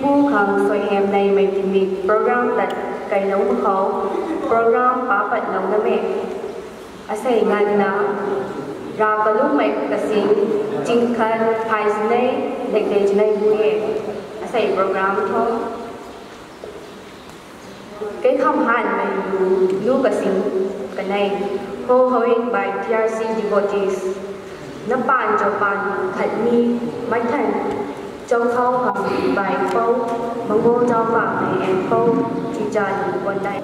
ผู้ขังสวยแฮมในไม่ติมีโปรแกรมตัดไก่น้องเขาโปรแกรมป้าปัดน้องนั่นเองอาศัยงานนะเราก็รู้ไหมกสิจริงคันภายในเด็กๆในบุรีอาศัยโปรแกรมท้องcái không hẳn mà lưu cái sinh cái này co-hosted by TRC devotees nó bàn cho bàn thật mi mấy thành trong khâu học bài câu mong ngô cho phạm này em câu chỉ trần quần này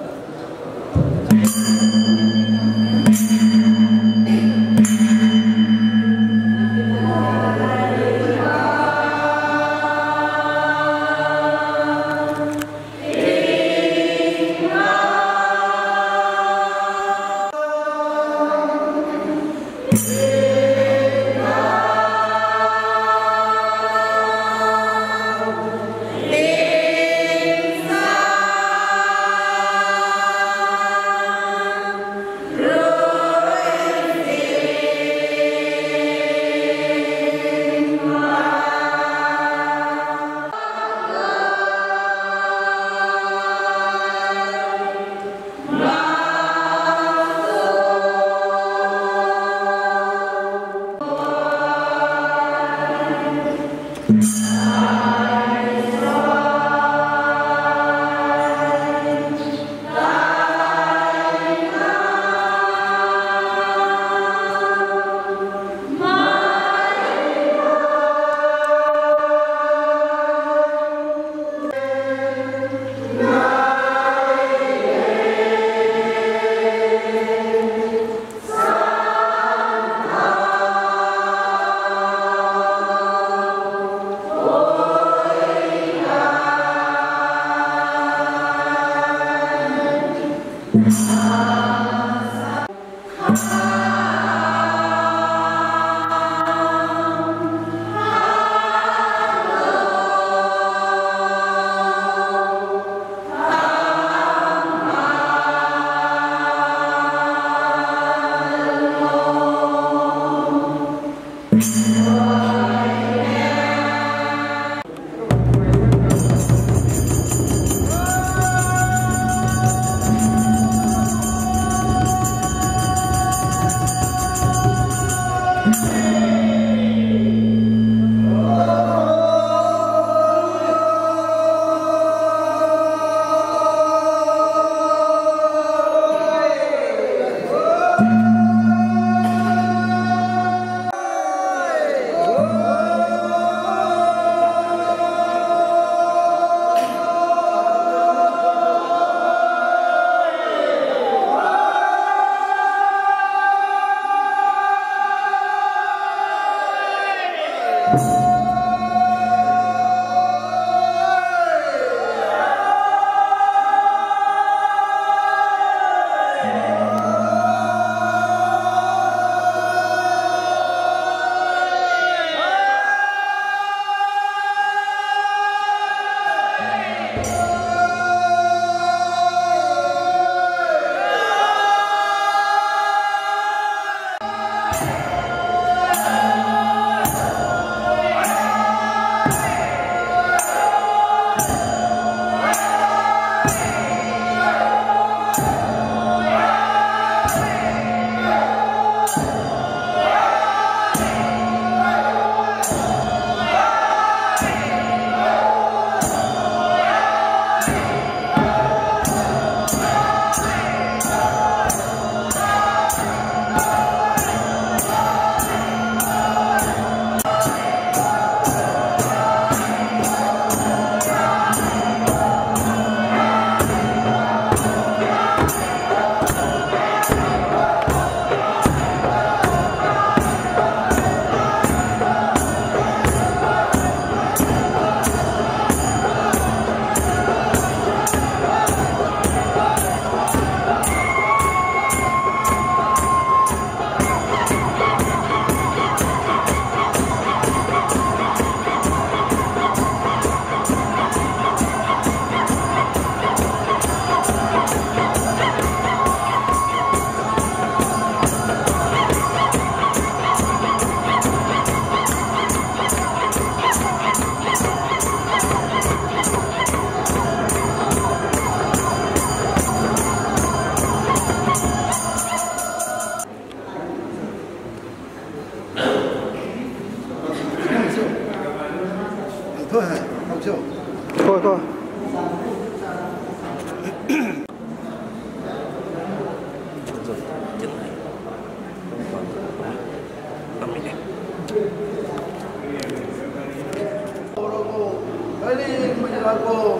cô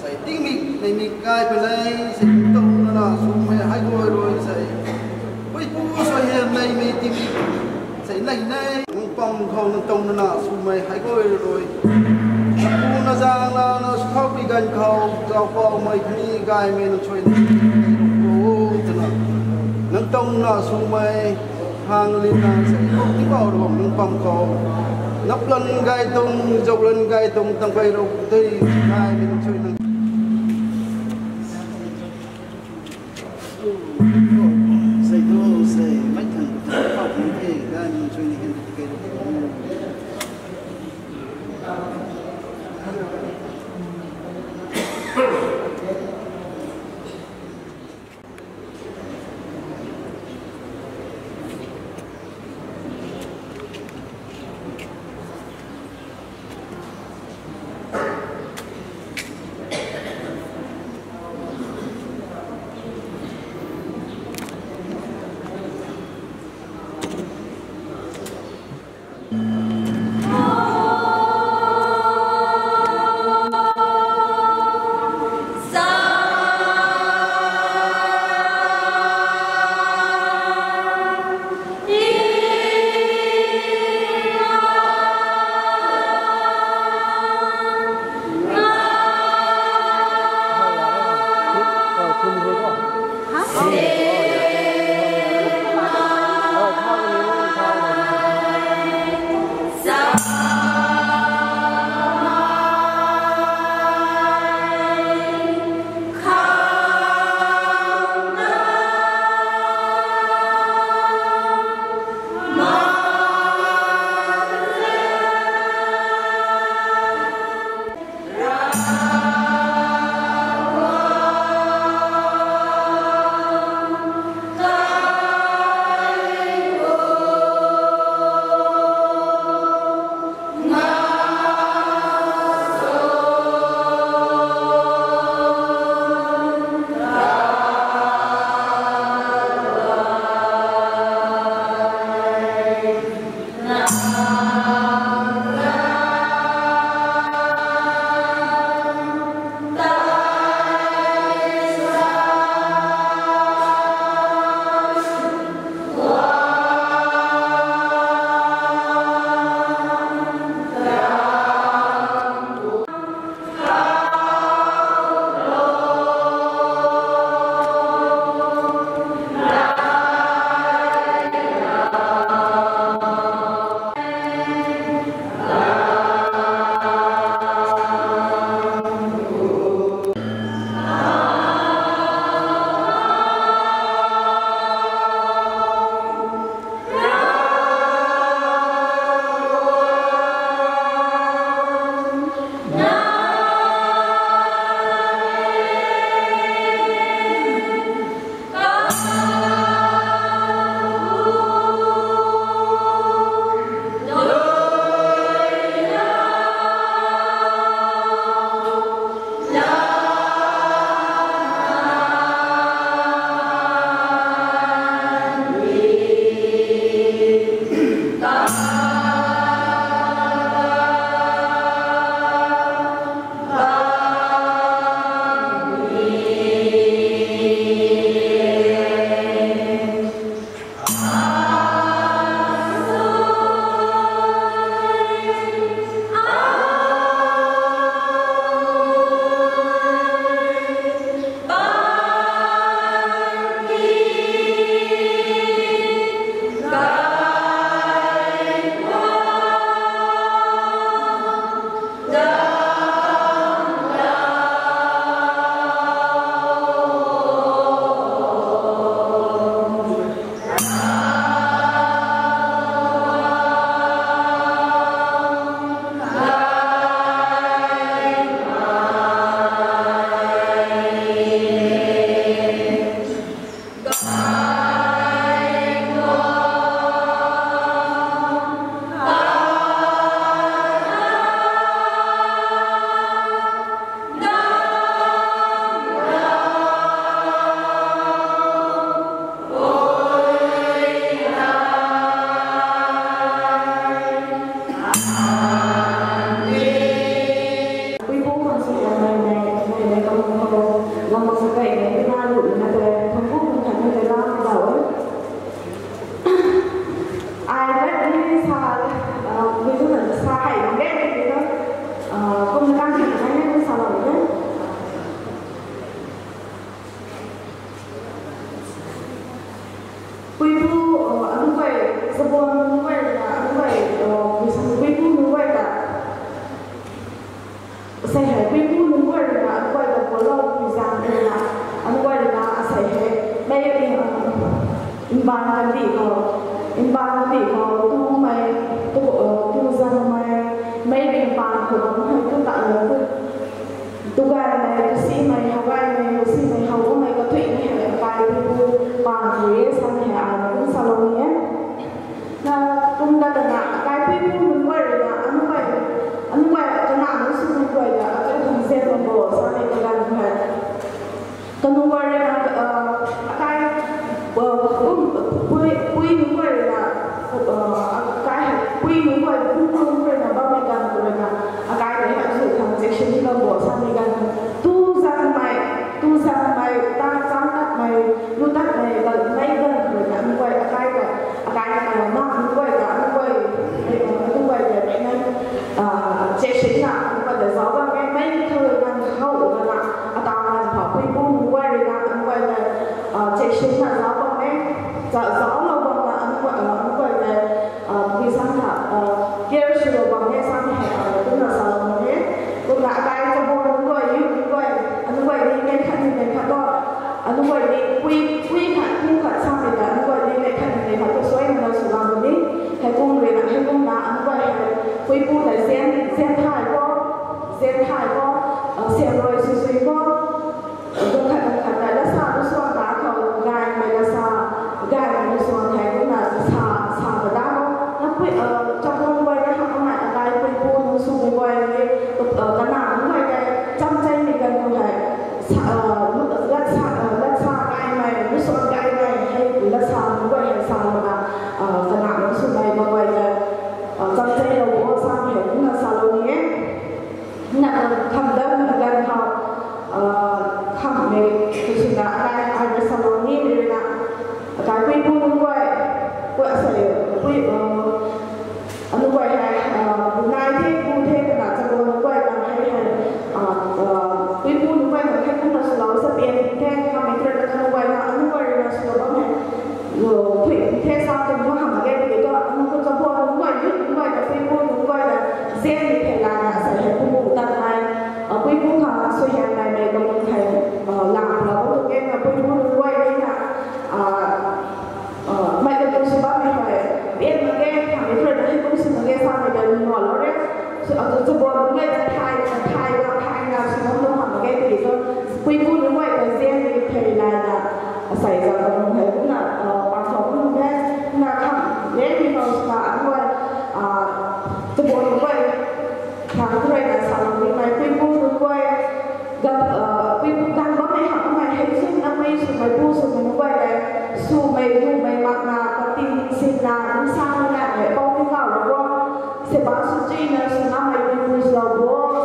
sẽ tiếng mì cay bên đây sẽ tung nó là xuống mày hai ngồi rồi sẽ với bố xoay hiện này mì tiếng mì sẽ lạnh này bông không tung nó là xuống mày hai ngồi rồi bố nó ra là nó khóc đi gần khâu giao phó mày mì cay mày nó chơi bố nó tung nó xuống mày hàng liên là sẽ không tiếng vào được những bông khâu nắp lần gai tung dầu lần gai tung tăng bay đâu thì gai mình chơi nè xây đô xây mấy thằng học như thế gai mình chơi này cái quy bu anh quay sebuah anh quay là anh quay bisa quy bu anh quay là saya hay quy bu anh quay là anh quay là có lâu bisa là anh quay là saya hay bây giờ in ban cái gì họ tu mày tu dân mày mấy bên ban của nó hay tu tạo là tu gai mày tu sĩ mày học gai mày tu sĩ mày học mày có thủy mày hay gai tu ban thế sang hè cũng sao lâu nhé na cũng đã được cái quy mô mình quay là anh quay cho nào nó xung quanh là cái thằng xe bằng bò sang đây cái gần phải còn quay là cái quy mình quay là cái quy mình quay cũng không quay là bao nhiêu gần rồi là cái đấy là sự thằng section đi bằng bò sang đây gần tu sang mày ta sáng tắt mày lu tắt mày gần mấy gần rồi là anh quay cái này là nó anh quay là anh quay để mẹ nên chế chính là anh quay để giáo ra cái mấy thời gian hậu là tao làm họ quy buông quay là anh quay để chế chính là giáo ra mấy giáo là bằng là anh quay để vì sao là kia sự bằng cái sang hè tức là sao mà thế cũng là cái cho vô anh quay đi cái khăn đó anh quay đi quy khăn sang thì là anh quay đi cái khăn này họ tôi xoay nó sử dụng đi hay cung người là anh quay quy bu là xem thải có xem rồi suy có tôi khăn này là sao nó xoa đá cầu gai mày là sao gai nó xoa này cũng là xả vào đá nó quy trong con quay cái học này là quy bu nó xung quay cái nào cũng quay cái trăm giây mình cần phải lát xa gai mày nó xoa gai mày hay lát xa nó quay hay sao mà cái nào nó xung quay mà quay cái trong giây đầu của sang hệ cũng là sao luôn nhé là thầm đơn là gần họ thầm về thì là ai về sao luôn nhé là cái quy buông quay sẽ quy anh quay hay nay thì bu thêm là cho luôn quay là hay quy buông quay mà khách cũng là slow sẽ biến thêm mà mình thấy là anh quay là slow lắm này rồi thủy thế sao thì nó hẳn cái gì đó anh không cho buông đúng quay là quy buông quay là riêng thì thể là sẽ hệ quy buông tận này quy buông là suy hẹn này còn mình thấy làm là có được em là quy buông quay đấy là mày cần tôi sẽ bắt mày phải biết mà nghe thằng ấy rồi đấy cũng xin mà nghe sao mày đừng ngỏ nó đấy tôi buồn nghe thay là sự không đâu hẳn nghe thì tôi quy buông đúng vậy cái riêng thì thể là xảy ra còn thấy cũng là bằng thống luôn đấy là thằng đấy thì nó là anh quay tôi buồn đúng vậy thằng tôi là sao vì mày quy buông đúng vậy gặp quy buông đang có mày học mày hay xin năm nay sự mày buông sự mày quay đấy su mày mặc là có tin xin là cũng sao là để bao nhiêu gạo là qua sẽ báo sự chi là sự năm mày buông là buông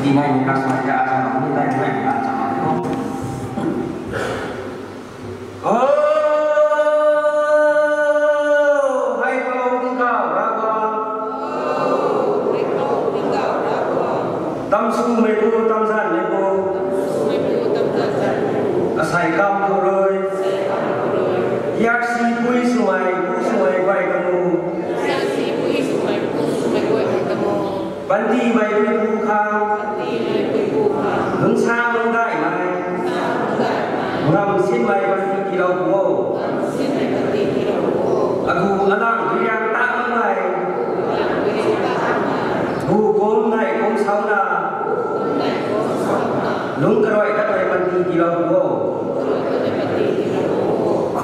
Di này mình đang nói ra cho nó như đây mình làm cho nó không. Hay không đi cao ra con. Tâm su mê cô tâm gian mê cô. Sai cam cô rồi. Yak si quý su mày quay kamu. Banti mày quý cô khao. Hứng xa mong đại mày. Ngầm xin mày banti kỳ đầu cô. Aku anak yang tak mày. Aku kom này kom sau na. Lung keroy kat mày banti kỳ đầu cô.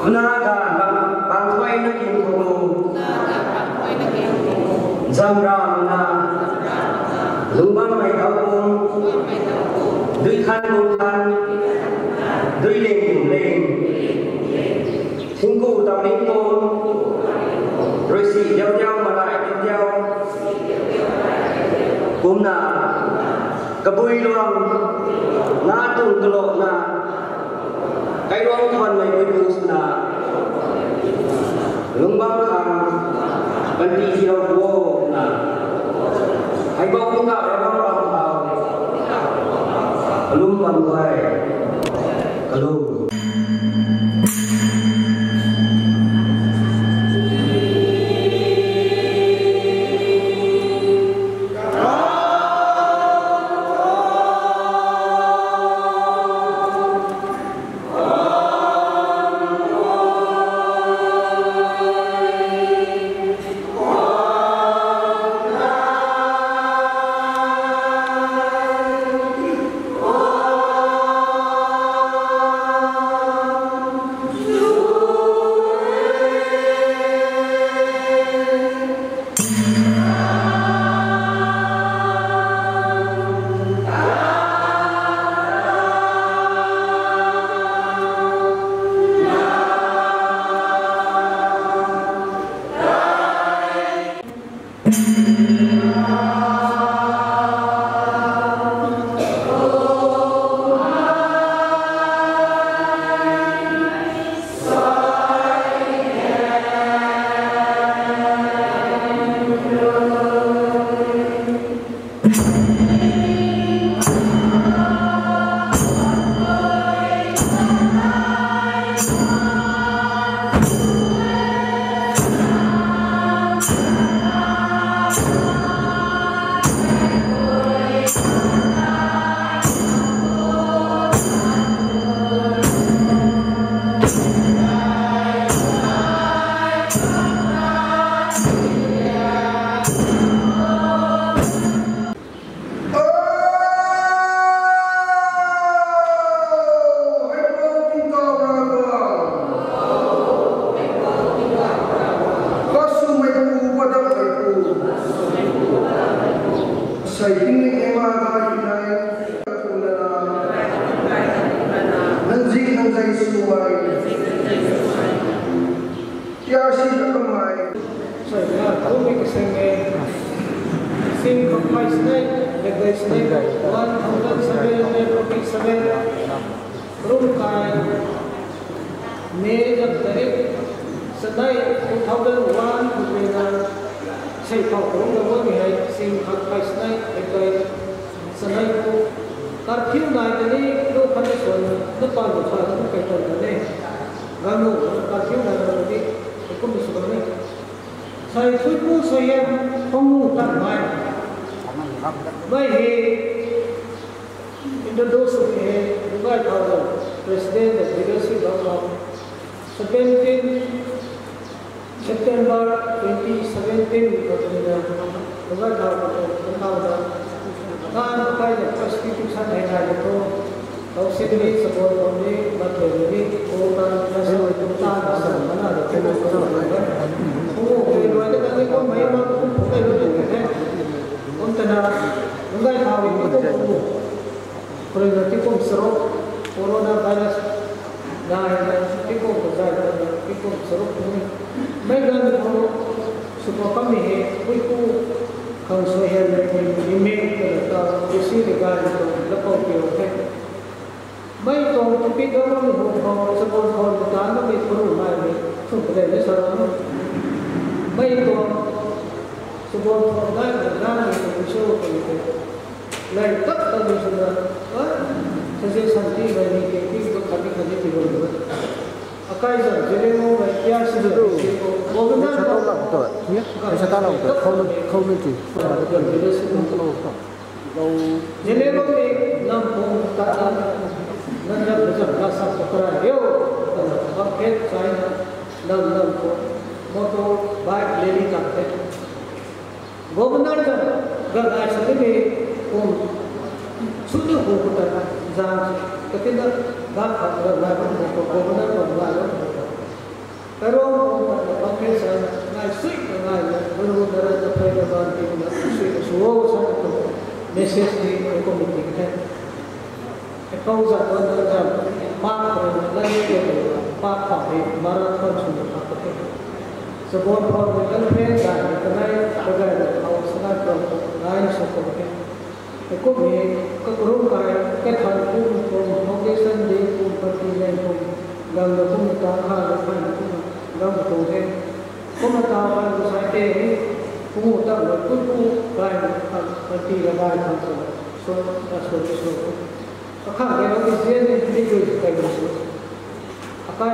Naga bang thoi na kim ko. Jamra na. Lung bang mày thao ong. Dui khan bông khan. Dui lên lên. Thinh cụ tao lính cô. Rồi xỉ nhau nhau mà lại nhau nhau. Cúm na. Cà bùi luôn. Na tung cơ lộ na. Cái đó còn mày mới bùs na. Lung bang khang. Bần đi đâu vô na. Hãy bông cũng gạo ra bông lòng hào. Lung bang quay. Hello. Supaya kami, kuiku kang sohel, ime, isi legal itu lepas dia mai to tapi kalau ni ho sebab ho dan ni perlu mai tu boleh seorang mai to sebab ho dan ni tu show itu lain tak tahu sudah sesuai santi bagi kita kami kami tidur akai saja jadi mau baca sudah Bagaimana tahu lah betul ya saya tahu lah betul kau nanti jadi mau ni nampung tak nanda besar rasa perkara yo paket saya nam ko moto baik leli करते गोविंदर जब गंगा सदी में शुद्ध हो होता है जान कहते ना बात कर रहा है तो गोविंदर को बुला लो pero paket saya ngai sui ngai baru darah sampai ke bahan kita sui suo sangat message di komite kita kau jatuh dalam mak lagi itu pak kami marathon sudah pakai sebuah program yang dan kenai agar kau sangat lain seperti itu ni kekurung kaya ketan pun foundation di pun pertinan pun gambar pun tahan pun gambar tu je pun tahan tu saya ni pun tak betul kaya perti rabai tu so so akan kalau dia ni video kita itu akan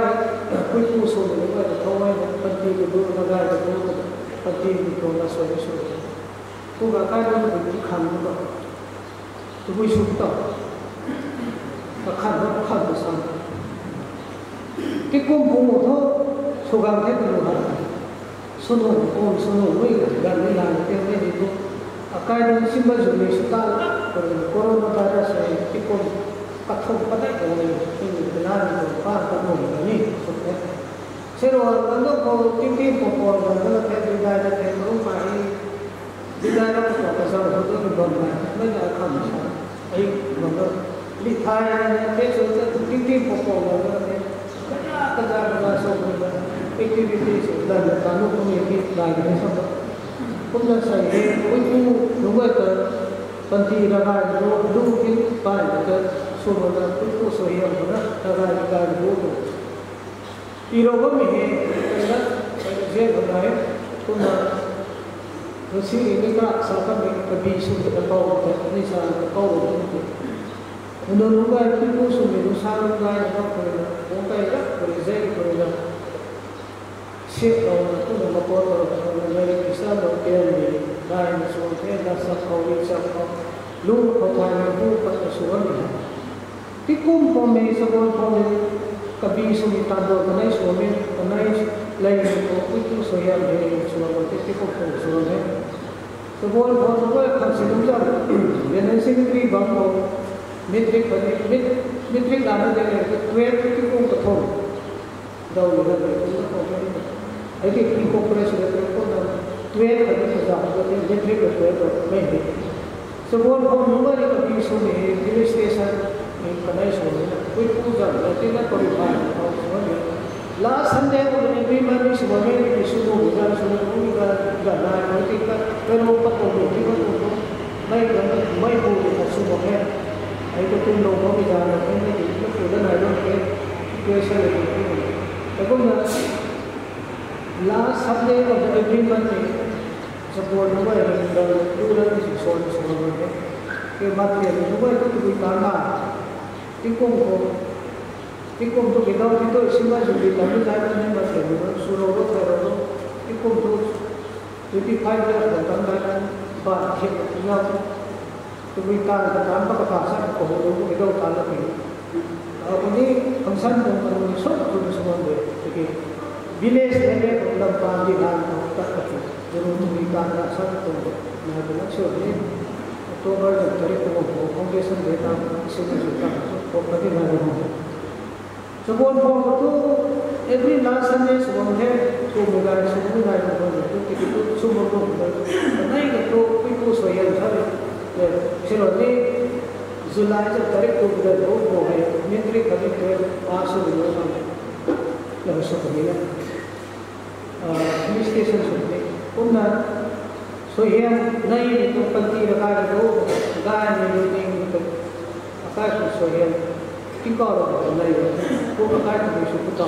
kuitu soal itu ada kawan penting itu negara itu penting itu masuk itu tu akan itu kamu tu kuitu tu akan besar kita kumpul itu sugang itu sunu mereka dan mereka itu akan simbol jumlah sutal korona virus itu kathok pada ini benar itu apa ini seruan untuk kau tinggi pokok dan kalau tidak ada rumah ini tidak ada pasal untuk dibangun mereka akan besar ini benar lihai itu tinggi pokok dan kerja masuk aktiviti dan kamu punya lagi sama Kumna saya itu rumah ter penting raga dulu ini pada semua itu soalnya mana raga dulu irogo ni kita saya benar kumna mesti ini kan sampai kebih sudah tahu ini saya tahu itu untuk rumah itu semua usaha rumah apa kerana orang itu berizin kerana Sip orang tu nama kotor orang dari kisah dokter ni lain suami dasar kawin siapa lu kotor itu pada suami tikum pome sebab pome kabi suami tanda kanai suami kanai lain itu saya dari suami tikum pome suami sebab pome kan sedulur dengan sendiri bangko mitrik lama dari tuan tikum kotor dah udah itu Jadi incorporation itu pun tuan ada sesuatu yang jadi betul main. Sebab orang orang itu isu ni, hill station ni kanai semua, kau puja, nanti nak korban, semua. Last Sunday orang every month semua ni isu tu, bukan semua ni kan, nanti kan, kalau patut tu, mai boleh semua ni. Itu tu logo ni jangan, ini itu sudah ada ni, question itu. Tapi last Sunday of every month, support number and student is solved somewhere. के बाद ये number itu tu ditambah. Tikum tu kita itu semua jadi tapi saya ni masih suruh terus tikum tu jadi 5 years tambahkan bahan yang tu kita tambah kepasa koholu itu tambah lagi. Ini fungsi pun semua tu semua jadi village area problem pandi dan tak kecil. Jadi kita nak satu nak belasur ni. Oktober tarik tu foundation data sini kita property mana. Sebab tu every last Sunday sebab tu mulai sebelum naik tu kita semua tu naik tu itu soal sahaja. Sebab ni Julai tarik tu dah tu menteri kami tu masuk dulu yang sebelumnya. Hill station seperti, pun so here nay to kanti ra ka do ga ni ni to ka so here king ko ro nay ko ka ni su to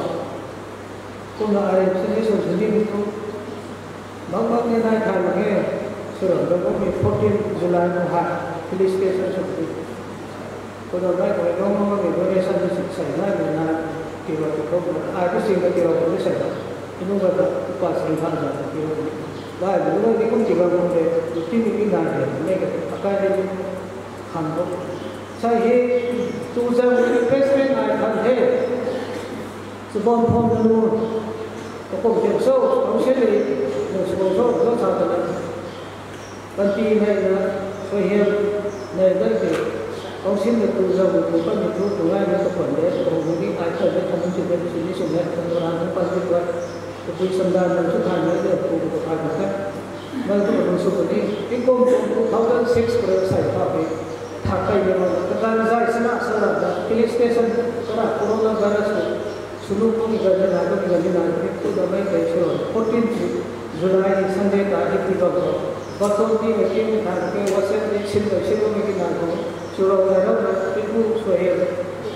ko na ai se so ni to bang bang ne nai tha ke so ro ko mi 14 July no ha police station so ko do nai ko no no ni do ne sa ni sai na na ki ro ko a ko sing ka ki ro ko sai inu ga pa sing han ja ki ro ba lu ni kum chi ga ko de ti ni na de ne ga ka de han do sai he tu za ni president ai han he so bon phong lu ko ko de so ko se le no so sa da ban ti ne na so he ne da ke ông xin được tu dầu của con những thứ của ai nó có quản lý của người đi ai khởi lên tham dự bên sự đi này trong đó nó quan trọng quá cái quy trình đa năng xuất hành đấy được của hai người khác mà cái một số cái cái công cụ tháo gỡ six của sai phạm thì thạc cây mà cáiการgiải sinh ra sẽ là police station sẽ là corona virus शुरू को निकल जाना है निकल जाना है तो दवाई कैसे हो 14 जुलाई संडे का एक दिन का बच्चों की मीटिंग था के वैसे एक शिल्प में की ना हो शुरू हो रहा है पिकू सोहे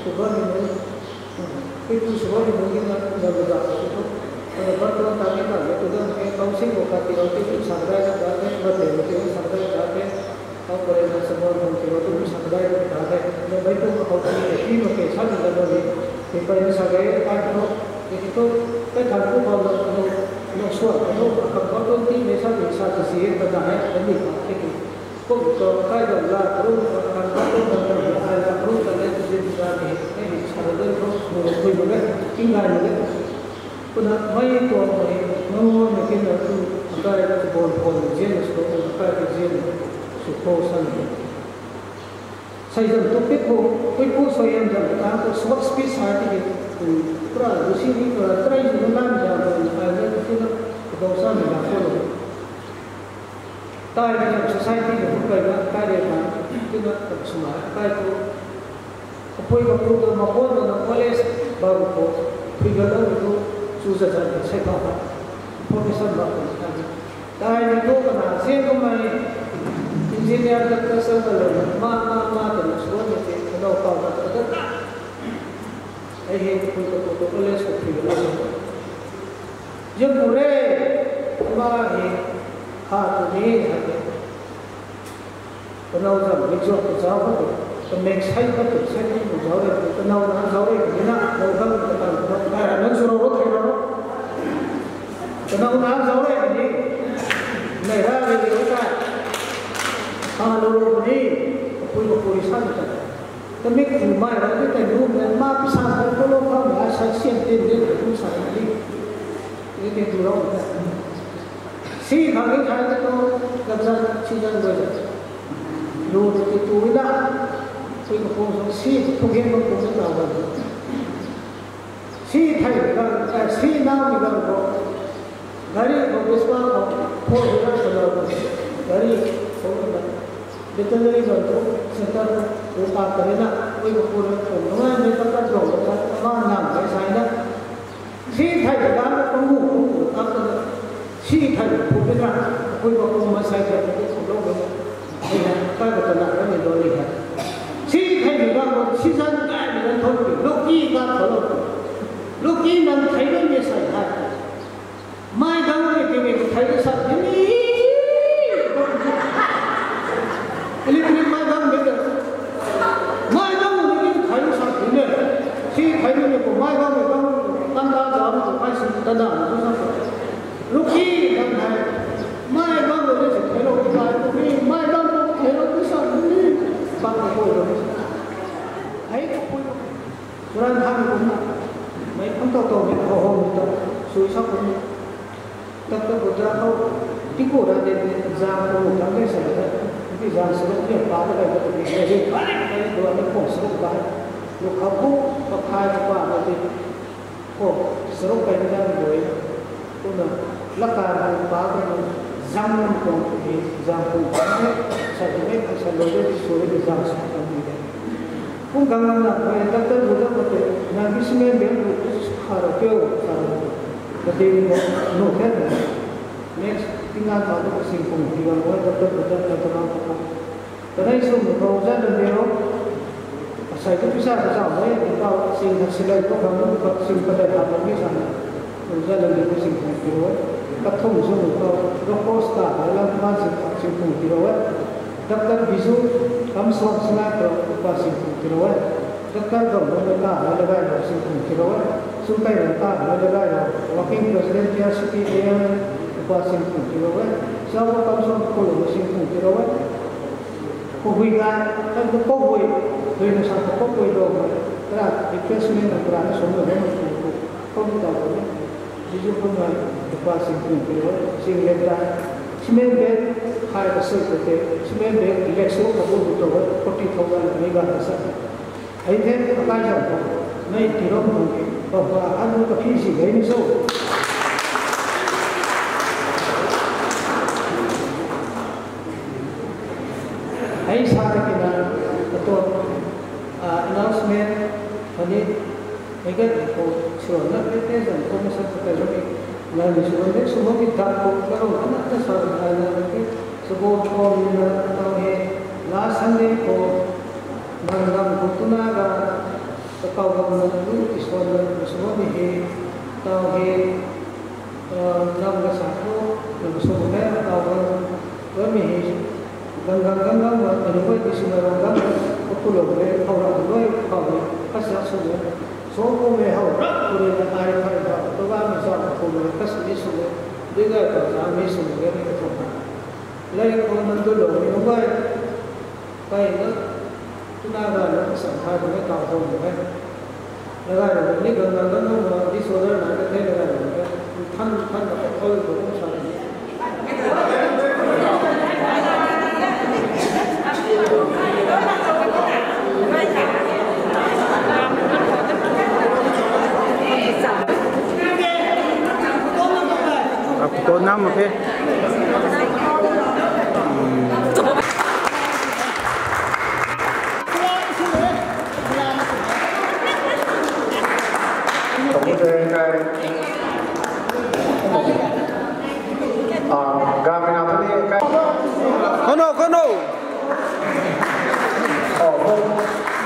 सुबह में पिकू सुबह में होगी ना लगा तो बच्चों ताकि ना तो उधर के काउंसिल को करती रहती है संग्रह का जाते बते होते हैं संग्रह जाते और करे ना समूह में के तो भी संग्रह में जाते मैं भाई तो होती है तीनों के साथ लगा ले कि पहले संग्रह का तो cái thằng cũng còn nó suốt nó có đôi khi để sao để sao thì sẽ có đại cái gì cái cũng có cái gọi là pro còn có đôi lần ai là pro là lên trên ra thì cái gì sao để pro người quên một cái kinh ngạc một cái còn mấy tuần này nó cái là cái là bồn bồn riêng là số cái riêng số cô sang xây dựng tốt biết cô xây dựng rằng ta có swap speed sai thì pra dusi ni trai ju nam ja ba ai ne tu ko sa ni la ko tai ni society ko ko ga ka de ma tu na ko suma kai ko poi ko ko ma ko na college ba ko pri ga na ko chu sa sa sai ka professor ba ko tai ni ko na se ko ma ni engineer ka ka sa ma ta so ni te ko pa ba ai हे कोई तो कॉलेज को फिर जब पूरे मां है हाथ में है तो ना जब विजो को जाओ तो नेक्स्ट साइड पर तो साइड में जाओ तो ना जाओ रे ना वो कल तो ना सुनो रो थे रो तो ना जाओ रे नहीं रहा रे का हां लो नहीं कोई को पूरी साथ चल तो मैं क्यों मार रहा हूँ तो रूम में माँ पिसा कर तो लोग हम यार सच्ची अंतिम दिन तो कुछ सारे नहीं ये क्या दूर होता है सी खाने खाए तो कब्जा चीज़ें हो जाती लोग तो तू इधर कोई को पोंस सी तो क्या को पोंस ना हो सी थाई का सी नाम निकाल को गाड़ी को बिस्वा को फोर व्हीलर चला गाड़ी फोर veterinary तो सेंटर वो बात करें ना कोई को पूरा तो नया में तक का जो होता है मां नाम है साइना सी थाई का पंगु अब तो सी थाई पूरा कोई को को साइड का तो लोग है का तो ना में दो है सी थाई का सीजन का में तो लोकी का थोलो लोकी नन थाई में साइड है माय गांव में थाई के साथ लेकिन मैं गांव में सी थाई में को मैं गांव में तंदा जाम तो पैसे तंदा तो सब रुकी हम है मैं गांव में से खेलो का तो मैं गांव में खेलो तो सब नहीं बात को रो है तो कोई पुरान धाम को मैं हम तो में हो तो सुई सब को तब तक गुजरा को टिको रह दे जा को करके से कि जा से के बात का तो ये अरे दो में को सब का लोग खाओ तो खाए तो बात होती को सरों का निकाल दो तो ना लगा है बात में जामन को भी जामन है सब में ऐसा लोगों की सोए की जाम सकता है उन गंगा ना है तब तक लोगों को ना किसी में भी खार क्यों सारा तो देवी को नो कहते हैं next tinggal tahu simpung tiga orang betul-betul terang terang. Karena itu mereka dan dia saya itu bisa bersama kita sehingga sila itu kamu simpul pada apa ni sana. Mereka dan dia simpung tiga orang. Kathom semua rokos tak dalam masih simpung tiga orang. Dokter bisu kami semua apa simpung tiga orang. Dokter dong mereka ada simpung tiga orang. Supaya mereka ada working president PRCP apa simpung tiga orang. Siapa kamu semua kalau simpung tiga orang. Kubuikan kan kubui, dengan satu kubui dong. Kerana replacement kerana semua orang kubui tahu ni. Jujur pun apa simpung tiga orang. Sehingga semen bed high asal kita, semen bed election kabul betul 40,000 mega asal. Ini apa yang naik tirong mungkin bahwa anu kafisi ini so. Hai sahaja kita atau announcement tadi mereka itu suara kita dan komisi terkait lalu suara semua kita kalau anak tersalah lagi sebuah komunitas atau last Sunday ko Barangam Kutunaga kau mengenai istilah semua ni tahu nama satu nama semua tahu kami ganggang menuai di semua ganggang pulau le orang menuai kau kasih semua mehau pulau air pada tu kami sama pulau kasih semua juga kami semua ni tu lain kau mentulah menuai baik Tunaga sampai dengan tahun kan, negara ini ganggang di saudara negara negara kan kalau berumur sana. Aku tahu nama ke? Kono. Oh,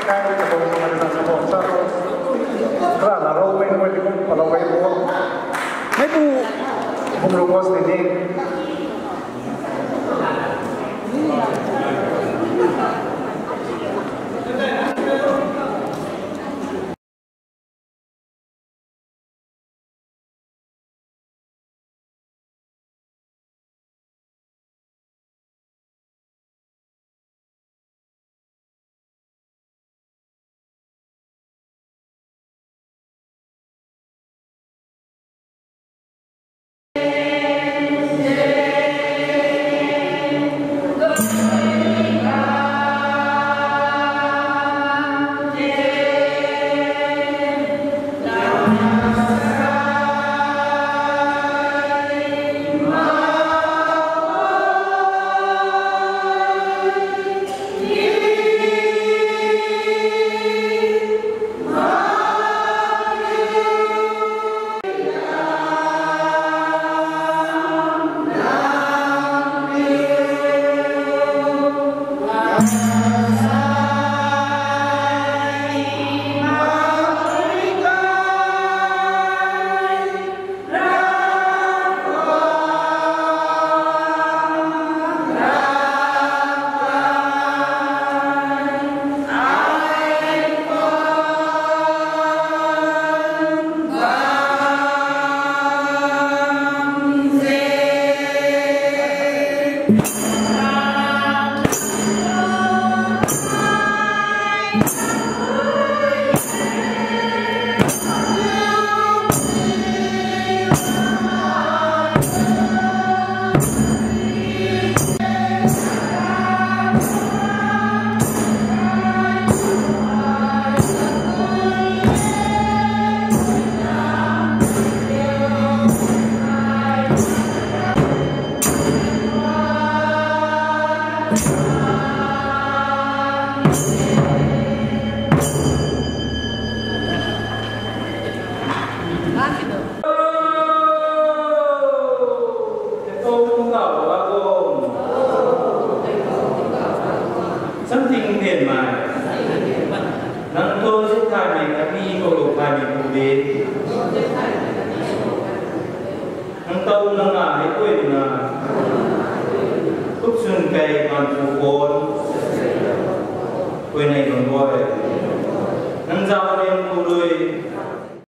cái bộ phận là bộ sao? Đó là râu bên ngoài thì cũng là cái bộ. Mấy bộ không râu quá thì này là đi có lục hai mình cùng đi nâng tâu nâng ngà hãy quên là lúc xuân cây còn phù côn quên này còn gọi nâng giao lên cô đôi